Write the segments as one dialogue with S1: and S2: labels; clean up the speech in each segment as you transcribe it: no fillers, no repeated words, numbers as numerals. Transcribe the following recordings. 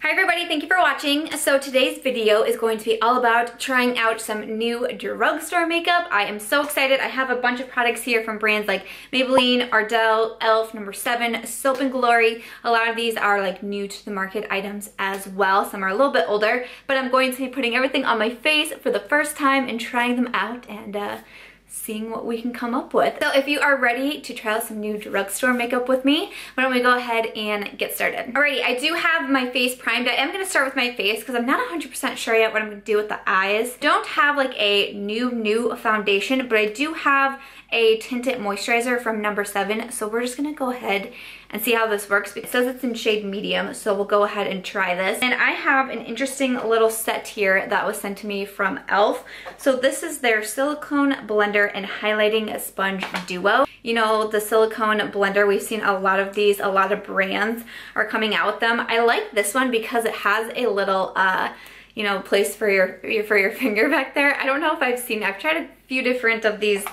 S1: Hi everybody, thank you for watching. So today's video is going to be all about trying out some new drugstore makeup. I am so excited. I have a bunch of products here from brands like Maybelline, Ardell, ELF, No7, Soap and Glory. A lot of these are like new to the market items as well. Some are a little bit older, but I'm going to be putting everything on my face for the first time and trying them out and seeing what we can come up with. So if you are ready to try out some new drugstore makeup with me, why don't we go ahead and get started. Alrighty, I do have my face primed. I am gonna start with my face because I'm not 100% sure yet what I'm gonna do with the eyes. Don't have like a new foundation, but I do have a tinted moisturizer from No7, so we're just gonna go ahead and see how this works. It says it's in shade medium, so we'll go ahead and try this. And I have an interesting little set here that was sent to me from ELF. So this is their Silicone Blender and Highlighting Sponge Duo. You know, the Silicone Blender, we've seen a lot of these, a lot of brands are coming out with them. I like this one because it has a little, you know, place for your finger back there. I don't know if I've tried a few different of these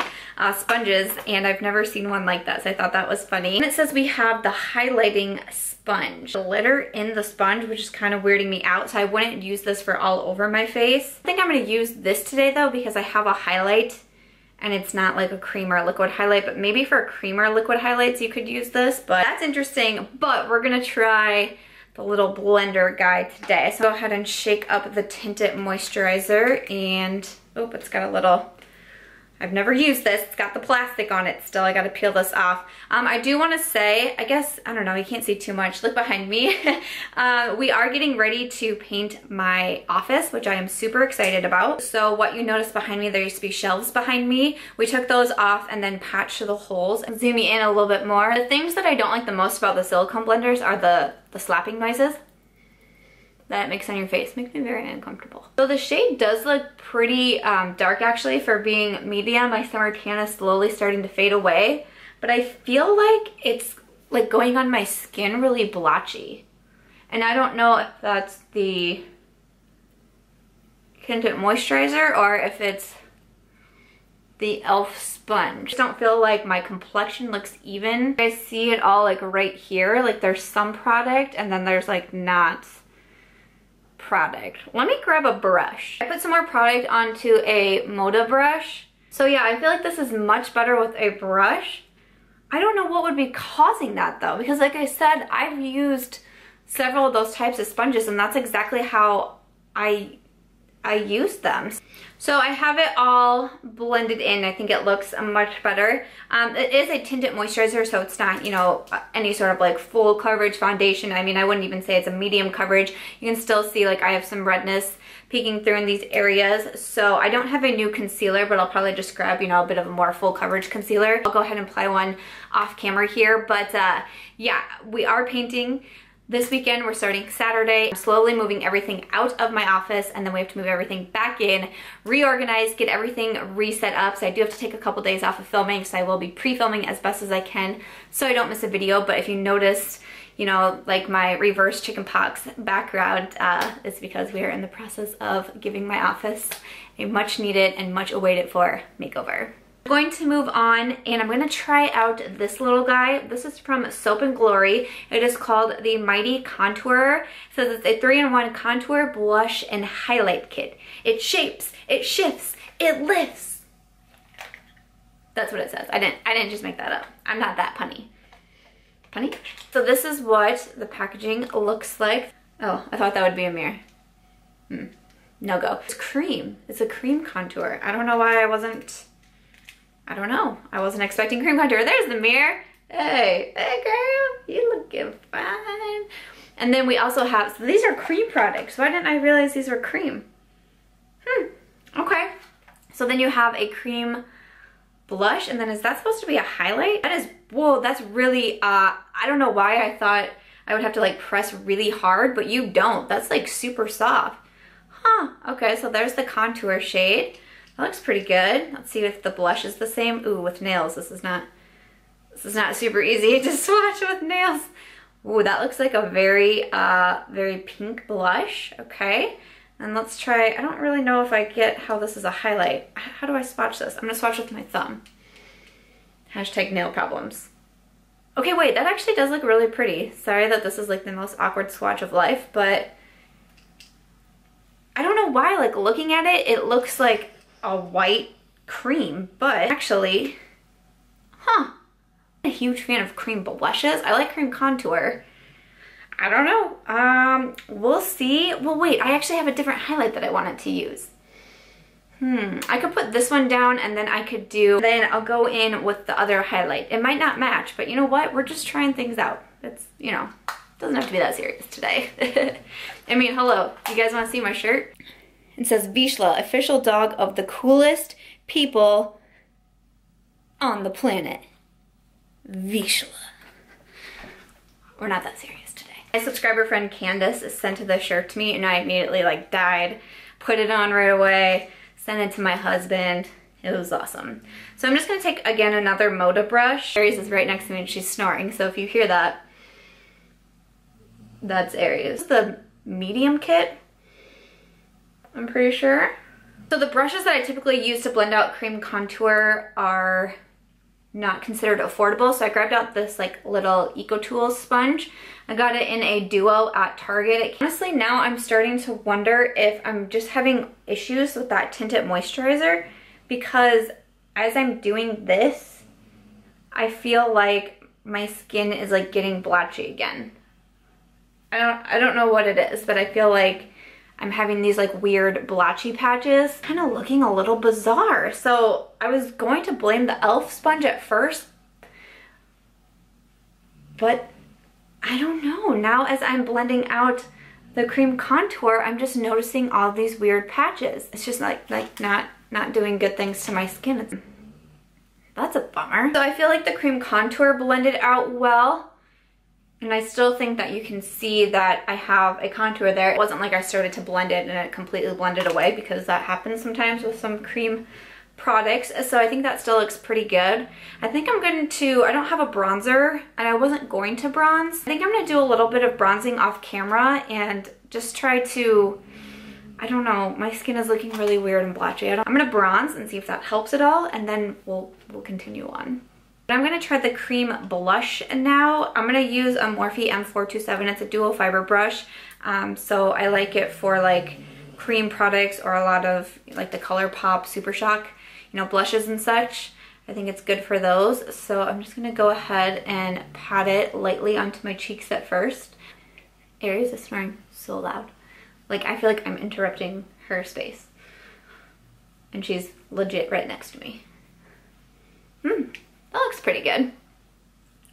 S1: sponges and I've never seen one like that, so I thought that was funny. And it says we have the highlighting sponge. Glitter in the sponge, which is kind of weirding me out, so I wouldn't use this for all over my face. I think I'm gonna use this today though because I have a highlight and it's not like a cream or a liquid highlight, but maybe for a cream or liquid highlights you could use this, but that's interesting. But we're gonna try the little blender guy today. So go ahead and shake up the tinted moisturizer and, oh, it's got a little, I've never used this. It's got the plastic on it still. I gotta peel this off. I do wanna say, I guess, I don't know, you can't see too much. Look behind me. We are getting ready to paint my office, which I am super excited about. So what you notice behind me, there used to be shelves behind me. We took those off and then patched the holes. Zoom in a little bit more. The things that I don't like the most about the silicone blenders are the slapping noises that it makes on your face. Makes me very uncomfortable. So the shade does look pretty dark actually for being medium. My summer tan is slowly starting to fade away, but I feel like it's like going on my skin really blotchy. And I don't know if that's the tinted moisturizer or if it's the ELF sponge. I don't feel like my complexion looks even. I see it all like right here, like there's some product and then there's like not product. Let me grab a brush. I put some more product onto a Moda brush. So yeah, I feel like this is much better with a brush. I don't know what would be causing that though, because like I said, I've used several of those types of sponges and that's exactly how I use them. So I have it all blended in. I think it looks much better. It is a tinted moisturizer, so it's not, you know, any sort of like full coverage foundation. I mean, I wouldn't even say it's a medium coverage. You can still see like I have some redness peeking through in these areas. So I don't have a new concealer, but I'll probably just grab, you know, a bit of a more full coverage concealer. I'll go ahead and apply one off camera here. But yeah, we are painting. This weekend, we're starting Saturday. I'm slowly moving everything out of my office and then we have to move everything back in, reorganize, get everything reset up. So I do have to take a couple days off of filming, so I will be pre-filming as best as I can so I don't miss a video. But if you noticed, you know, like my reverse chickenpox background, it's because we are in the process of giving my office a much needed and much awaited for makeover. I'm going to move on and I'm going to try out this little guy. This is from Soap and Glory. It is called the Mighty Contour. It says it's a 3-in-1 contour, blush, and highlight kit. It shapes, it shifts, it lifts. That's what it says. I didn't just make that up. I'm not that punny. Punny? So this is what the packaging looks like. Oh, I thought that would be a mirror. No go. It's cream. It's a cream contour. I don't know why I wasn't expecting cream contour. There's the mirror. Hey girl, you looking fine. And then we also have, so these are cream products. Why didn't I realize these were cream? Okay. So then you have a cream blush, and then is that supposed to be a highlight? That is, whoa, that's really, I don't know why I thought I would have to like press really hard, but you don't. That's like super soft. Huh, okay, so there's the contour shade. That looks pretty good. Let's see if the blush is the same. Ooh, with nails, this is not super easy to swatch with nails. Ooh, that looks like a very, very pink blush. Okay, and let's try, I don't really know if I get how this is a highlight. How do I swatch this? I'm gonna swatch with my thumb. Hashtag nail problems. Okay, wait, that actually does look really pretty. Sorry that this is like the most awkward swatch of life, but I don't know why, like looking at it, it looks like a white cream, but actually, I'm a huge fan of cream blushes. I like cream contour. I don't know. We'll see. Well, wait, I actually have a different highlight that I wanted to use. I could put this one down and then then I'll go in with the other highlight. It might not match, but you know what? We're just trying things out. It's, you know, doesn't have to be that serious today. I mean, hello, you guys wanna see my shirt? It says Vishla, official dog of the coolest people on the planet. Vishla. We're not that serious today. My subscriber friend Candace sent the shirt to me and I immediately like died, put it on right away, sent it to my husband. It was awesome. So I'm just gonna take, again, another Moda brush. Aries is right next to me and she's snoring, so if you hear that, that's Aries. The medium kit, I'm pretty sure. So the brushes that I typically use to blend out cream contour are not considered affordable, so I grabbed out this like little EcoTools sponge. I got it in a duo at Target. Honestly, now I'm starting to wonder if I'm just having issues with that tinted moisturizer, because as I'm doing this, I feel like my skin is like getting blotchy again. I don't know what it is, but I feel like I'm having these like weird blotchy patches, kind of looking a little bizarre. So I was going to blame the ELF sponge at first, but I don't know. Now as I'm blending out the cream contour, I'm just noticing all these weird patches. It's just like not doing good things to my skin. That's a bummer. So I feel like the cream contour blended out well. And I still think that you can see that I have a contour there. It wasn't like I started to blend it and it completely blended away, because that happens sometimes with some cream products. So I think that still looks pretty good. I think I'm going to, I don't have a bronzer and I wasn't going to bronze. I think I'm going to do a little bit of bronzing off camera and just try to, I don't know, my skin is looking really weird and blotchy. I'm going to bronze and see if that helps at all, and then we'll continue on. I'm gonna try the cream blush now. I'm gonna use a Morphe M427. It's a dual fiber brush. So I like it for like cream products or a lot of like the Colourpop Super Shock, you know, blushes and such. I think it's good for those. So I'm just gonna go ahead and pat it lightly onto my cheeks at first. Aries is snoring so loud. Like I feel like I'm interrupting her space. And she's legit right next to me. That looks pretty good.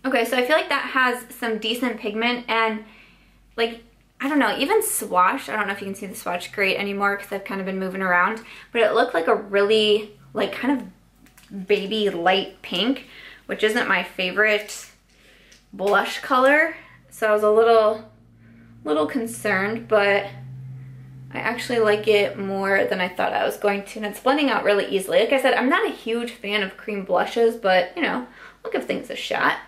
S1: Okay, so I feel like that has some decent pigment, and like, I don't know, even swatch, I don't know if you can see the swatch great anymore because I've kind of been moving around, but it looked like a really like kind of baby light pink, which isn't my favorite blush color. So I was a little concerned, but I actually like it more than I thought I was going to, and it's blending out really easily. Like I said, I'm not a huge fan of cream blushes, but you know, I'll give things a shot.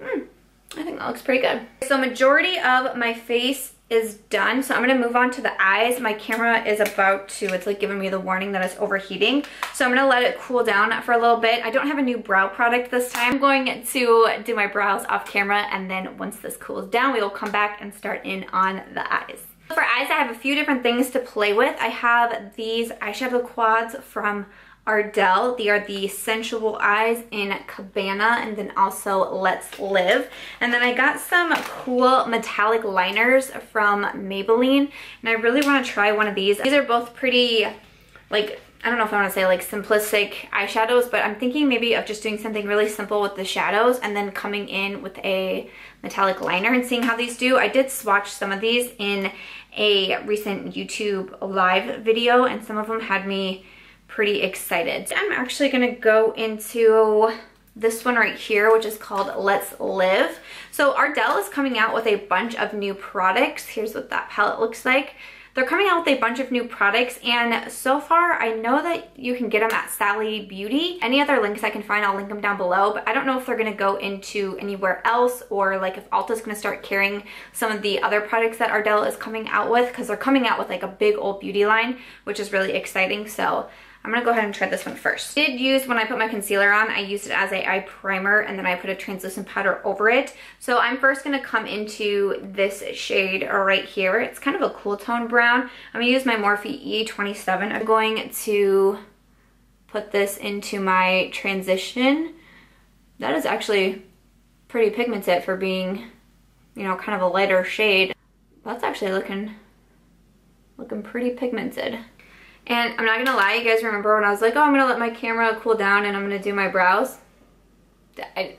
S1: I think that looks pretty good. So majority of my face is done, so I'm gonna move on to the eyes. My camera is about to, it's like giving me the warning that it's overheating, so I'm gonna let it cool down for a little bit. I don't have a new brow product this time. I'm going to do my brows off camera, and then once this cools down, we will come back and start in on the eyes. For eyes, I have a few different things to play with. I have these eyeshadow quads from Ardell. They are the Sensual Eyes in Cabana, and then also Let's Live. And then I got some cool metallic liners from Maybelline, and I really want to try one of these. These are both pretty, like, I don't know if I want to say like simplistic eyeshadows, but I'm thinking maybe of just doing something really simple with the shadows and then coming in with a metallic liner and seeing how these do. I did swatch some of these in a recent YouTube live video, and some of them had me pretty excited. I'm actually gonna go into this one right here, which is called Let's Live. So Ardell is coming out with a bunch of new products. Here's what that palette looks like. They're coming out with a bunch of new products, and so far I know that you can get them at Sally Beauty. Any other links I can find, I'll link them down below, but I don't know if they're gonna go into anywhere else, or like if Ulta's gonna start carrying some of the other products that Ardell is coming out with, because they're coming out with like a big old beauty line, which is really exciting. So I'm gonna go ahead and try this one first. I did use, when I put my concealer on, I used it as a eye primer and then I put a translucent powder over it. So I'm first gonna come into this shade right here. It's kind of a cool tone brown. I'm gonna use my Morphe E27. I'm going to put this into my transition. That is actually pretty pigmented for being, you know, kind of a lighter shade. That's actually looking pretty pigmented. And I'm not gonna lie, you guys remember when I was like, oh, I'm gonna let my camera cool down and I'm gonna do my brows? That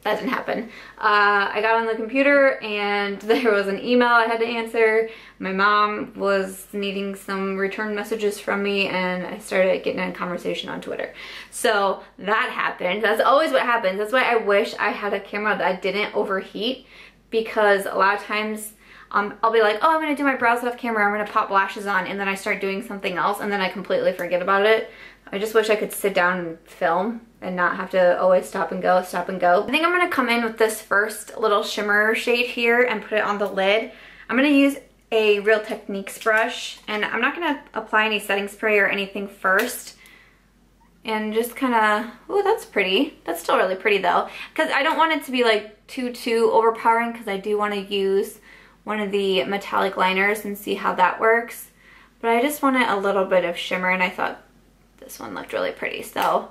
S1: didn't happen. I got on the computer and there was an email I had to answer. My mom was needing some return messages from me and I started getting in a conversation on Twitter. So that happened. That's always what happens. That's why I wish I had a camera that didn't overheat, because a lot of times I'll be like, oh, I'm gonna do my brows off camera, I'm gonna pop lashes on, and then I start doing something else and then I completely forget about it. I just wish I could sit down and film and not have to always stop and go, stop and go. I think I'm gonna come in with this first little shimmer shade here and put it on the lid. I'm gonna use a Real Techniques brush and I'm not gonna apply any setting spray or anything first. And just kind of, oh, that's pretty. That's still really pretty though, because I don't want it to be like too overpowering, because I do want to use one of the metallic liners and see how that works. But I just wanted a little bit of shimmer and I thought this one looked really pretty. So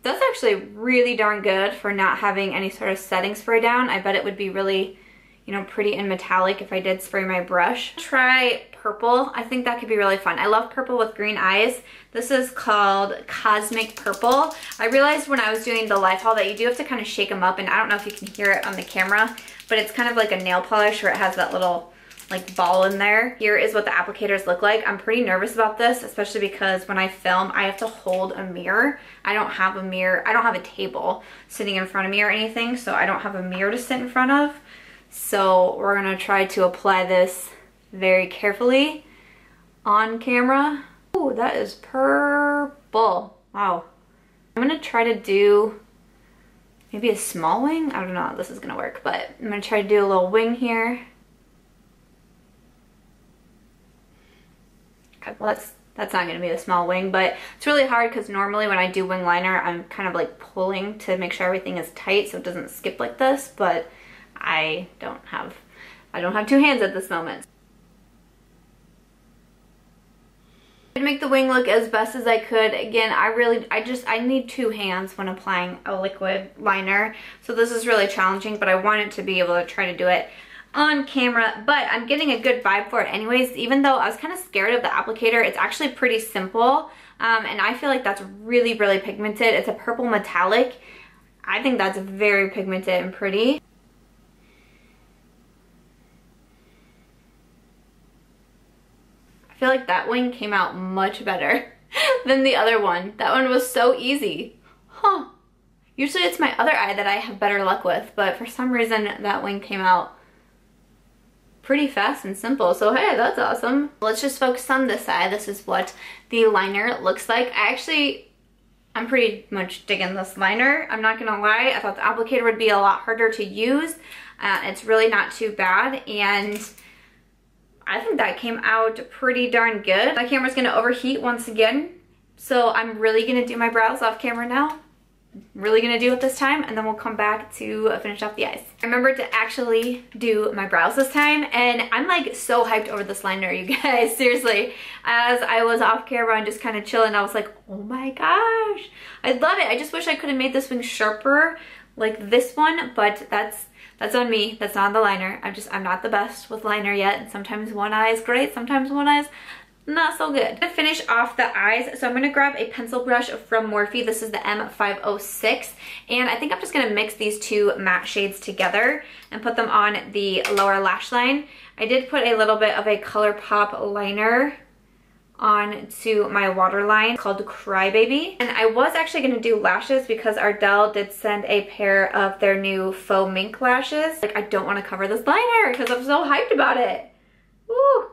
S1: that's actually really darn good for not having any sort of setting spray down. I bet it would be really, you know, pretty and metallic if I did spray my brush. Try purple. I think that could be really fun. I love purple with green eyes. This is called Cosmic Purple. I realized when I was doing the live haul that you do have to kind of shake them up, and I don't know if you can hear it on the camera, but it's kind of like a nail polish where it has that little like ball in there. Here is what the applicators look like. I'm pretty nervous about this, especially because when I film, I have to hold a mirror. I don't have a mirror. I don't have a table sitting in front of me or anything, so I don't have a mirror to sit in front of. So we're gonna try to apply this very carefully on camera. Oh, that is purple. Wow. I'm gonna try to do maybe a small wing. I don't know how this is gonna work, but I'm gonna try to do a little wing here. Okay, well that's not gonna be a small wing, but it's really hard because normally when I do wing liner, I'm kind of like pulling to make sure everything is tight so it doesn't skip like this, but I don't have two hands at this moment. To make the wing look as best as I could, again, I need two hands when applying a liquid liner. So this is really challenging, but I wanted to be able to try to do it on camera, but I'm getting a good vibe for it anyways. Even though I was kind of scared of the applicator, it's actually pretty simple. And I feel like that's really, really pigmented. It's a purple metallic. I think that's very pigmented and pretty. I feel like that wing came out much better than the other one. That one was so easy. Huh. Usually it's my other eye that I have better luck with, but for some reason that wing came out pretty fast and simple. So hey, that's awesome. Let's just focus on this eye. This is what the liner looks like. I'm pretty much digging this liner. I'm not gonna lie. I thought the applicator would be a lot harder to use. It's really not too bad, and I think that came out pretty darn good. My camera's gonna overheat once again, so I'm really gonna do my brows off camera now. Really gonna do it this time, and then we'll come back to finish off the eyes. I remembered to actually do my brows this time, and I'm like so hyped over this liner, you guys, seriously. As I was off camera and just kind of chilling, I was like, oh my gosh, I love it. I just wish I could have made this wing sharper like this one, but that's on me. That's not on the liner. I'm not the best with liner yet. And sometimes one eye is great, sometimes one eye is not so good. To finish off the eyes, so I'm gonna grab a pencil brush from Morphe. This is the M506, and I think I'm just gonna mix these two matte shades together and put them on the lower lash line. I did put a little bit of a Colourpop liner onto my waterline called Cry Baby, and I was actually gonna do lashes because Ardell did send a pair of their new faux mink lashes. Like, I don't want to cover this liner because I'm so hyped about it. Woo!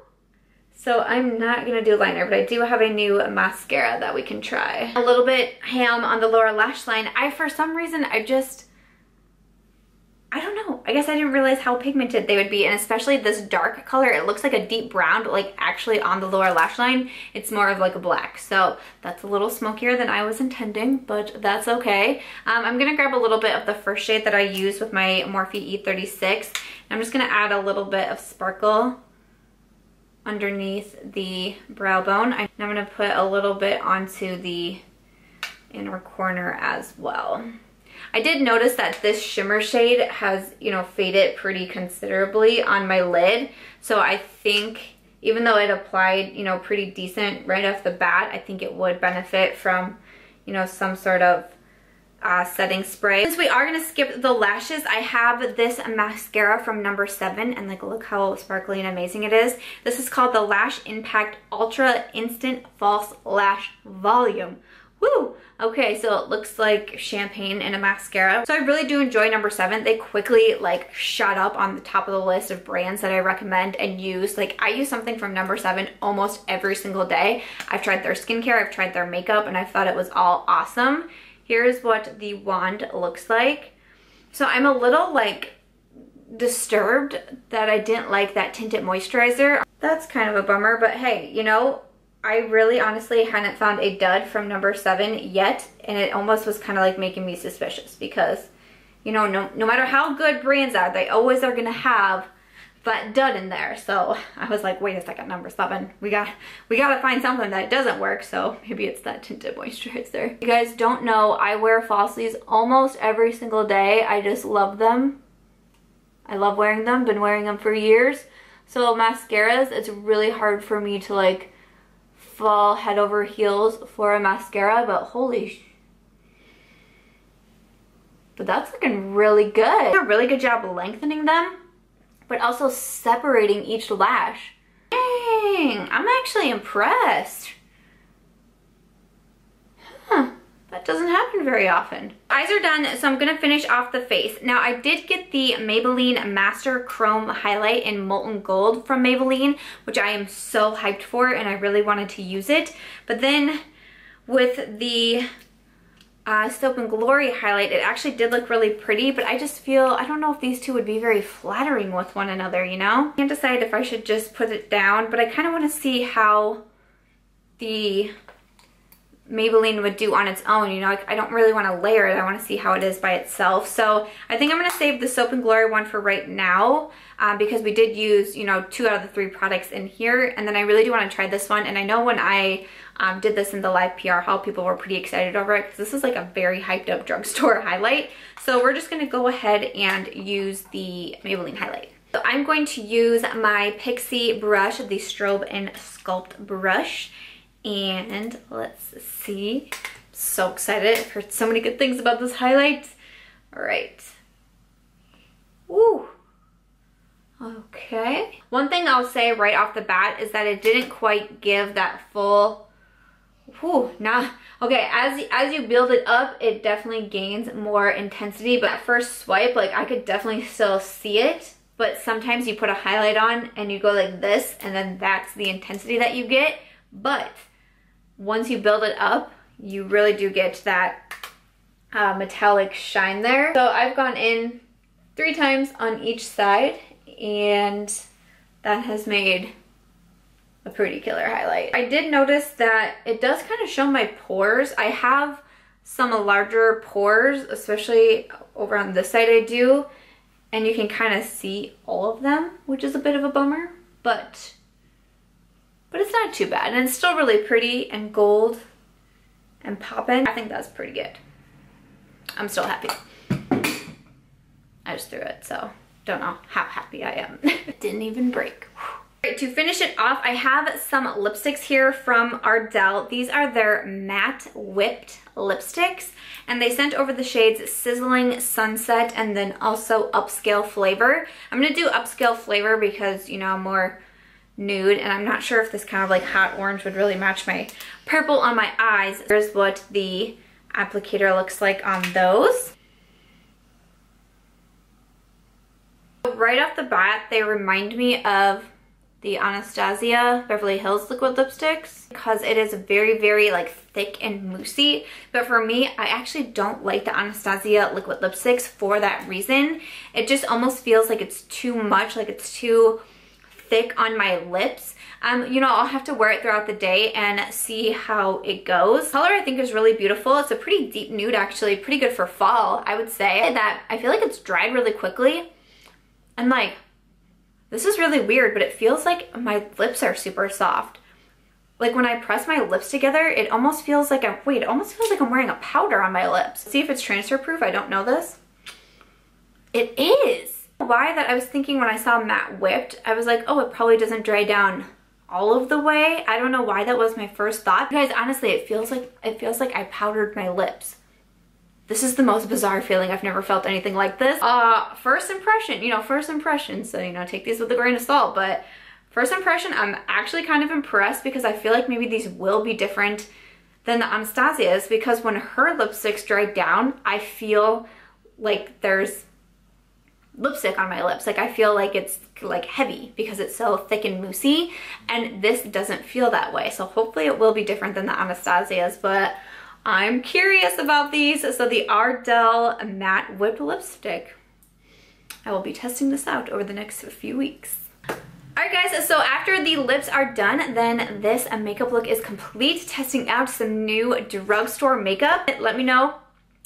S1: So I'm not gonna do liner, but I do have a new mascara that we can try. A little bit ham on the lower lash line. For some reason, I don't know. I guess I didn't realize how pigmented they would be, and especially this dark color. It looks like a deep brown, but like actually on the lower lash line, it's more of like a black. So that's a little smokier than I was intending, but that's okay. I'm gonna grab a little bit of the first shade that I used with my Morphe E36. I'm just gonna add a little bit of sparkle underneath the brow bone. I'm gonna put a little bit onto the inner corner as well. I did notice that this shimmer shade has, you know, faded pretty considerably on my lid. So I think even though it applied, you know, pretty decent right off the bat, I think it would benefit from, you know, some sort of setting spray. Since we are gonna skip the lashes, I have this mascara from No7, and like look how sparkly and amazing it is. This is called the Lash Impact Ultra Instant False Lash Volume. Woo! Okay, so it looks like champagne in a mascara. So I really do enjoy No7. They quickly like shot up on the top of the list of brands that I recommend and use. Like I use something from No7 almost every single day. I've tried their skincare, I've tried their makeup, and I thought it was all awesome. Here's what the wand looks like. So I'm a little like disturbed that I didn't like that tinted moisturizer. That's kind of a bummer, but hey, you know, I really honestly hadn't found a dud from No7 yet, and it almost was kind of like making me suspicious because, you know, no matter how good brands are, they always are gonna have that dud in there. So I was like, wait a second, No7, we gotta find something that doesn't work. So maybe it's that tinted moisturizer. You guys don't know, I wear falsies almost every single day. I just love them. I love wearing them, been wearing them for years. So mascaras, it's really hard for me to like fall head over heels for a mascara, but but that's looking really good. Did a really good job lengthening them, but also separating each lash. Dang, I'm actually impressed. Huh, that doesn't happen very often. Eyes are done, so I'm gonna finish off the face. Now I did get the Maybelline Master Chrome Highlight in Molten Gold from Maybelline, which I am so hyped for, and I really wanted to use it. But then with the Soap and Glory highlight, it actually did look really pretty, but I just feel, I don't know if these two would be very flattering with one another, you know? I can't decide if I should just put it down, but I kind of want to see how the Maybelline would do on its own, you know? I don't really want to layer it. I want to see how it is by itself. So I think I'm going to save the Soap and Glory one for right now because we did use, you know, 2 out of the 3 products in here, and then I really do want to try this one. And I know when I did this in the live PR haul, people were pretty excited over it because this is like a very hyped up drugstore highlight. So we're just going to go ahead and use the Maybelline highlight. So I'm going to use my Pixi brush, the Strobe and Sculpt brush. And let's see, so excited. I've heard so many good things about this highlight. All right. Woo. Okay. One thing I'll say right off the bat is that it didn't quite give that full, okay, as you build it up, it definitely gains more intensity, but at first swipe, like I could definitely still see it, but sometimes you put a highlight on and you go like this, and then that's the intensity that you get. But once you build it up, you really do get that metallic shine there. So I've gone in 3 times on each side, and that has made a pretty killer highlight. I did notice that it does kind of show my pores. I have some larger pores, especially over on this side I do, and you can kind of see all of them, which is a bit of a bummer, but it's not too bad. And it's still really pretty and gold and poppin'. I think that's pretty good. I'm still happy. I just threw it, so don't know how happy I am. It didn't even break. Right, to finish it off, I have some lipsticks here from Ardell. These are their matte whipped lipsticks, and they sent over the shades Sizzling Sunset and then also Upscale Flavor. I'm gonna do Upscale Flavor because, you know, I'm more nude, and I'm not sure if this kind of like hot orange would really match my purple on my eyes. Here's what the applicator looks like on those. Right off the bat, they remind me of the Anastasia Beverly Hills liquid lipsticks because it is very, very like thick and moussey. But for me, I actually don't like the Anastasia liquid lipsticks for that reason. It just almost feels like it's too much, like it's too thick on my lips. You know, I'll have to wear it throughout the day and see how it goes. The color I think is really beautiful. It's a pretty deep nude actually, pretty good for fall, I would say. That I feel like it's dried really quickly. And like, this is really weird, but it feels like my lips are super soft. Like when I press my lips together, it almost feels like it almost feels like I'm wearing a powder on my lips. See if it's transfer proof, I don't know this. It is. Why that I was thinking when I saw matte whipped, I was like, oh, it probably doesn't dry down all of the way. I don't know why that was my first thought. You guys, honestly, it feels like I powdered my lips. This is the most bizarre feeling. I've never felt anything like this. First impression, you know, first impression. So, you know, take these with a grain of salt. But first impression, I'm actually kind of impressed because I feel like maybe these will be different than the Anastasia's because when her lipsticks dry down, I feel like there's lipstick on my lips. Like I feel like it's like heavy because it's so thick and moussey, and this doesn't feel that way. So hopefully it will be different than the Anastasia's, but I'm curious about these. So the Ardell matte whipped lipstick. I will be testing this out over the next few weeks. Alright guys, so after the lips are done, then this makeup look is complete. Testing out some new drugstore makeup. Let me know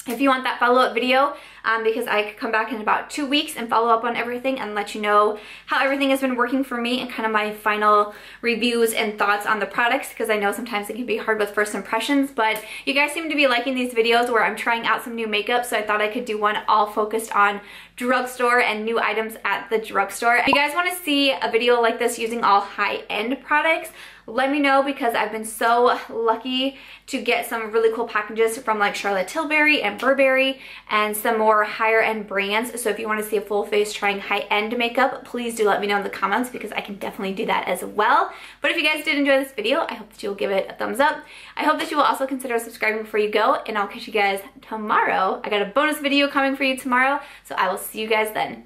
S1: if you want that follow-up video because I could come back in about 2 weeks and follow up on everything and let you know how everything has been working for me and kind of my final reviews and thoughts on the products, because I know sometimes it can be hard with first impressions, but you guys seem to be liking these videos where I'm trying out some new makeup, so I thought I could do one all focused on drugstore and new items at the drugstore. If you guys want to see a video like this using all high-end products, let me know because I've been so lucky to get some really cool packages from like Charlotte Tilbury and Burberry and some more higher end brands. So if you want to see a full face trying high-end makeup, please do let me know in the comments because I can definitely do that as well. But if you guys did enjoy this video, I hope that you will give it a thumbs up. I hope that you will also consider subscribing before you go, and I'll catch you guys tomorrow. I got a bonus video coming for you tomorrow, so I will see you guys then.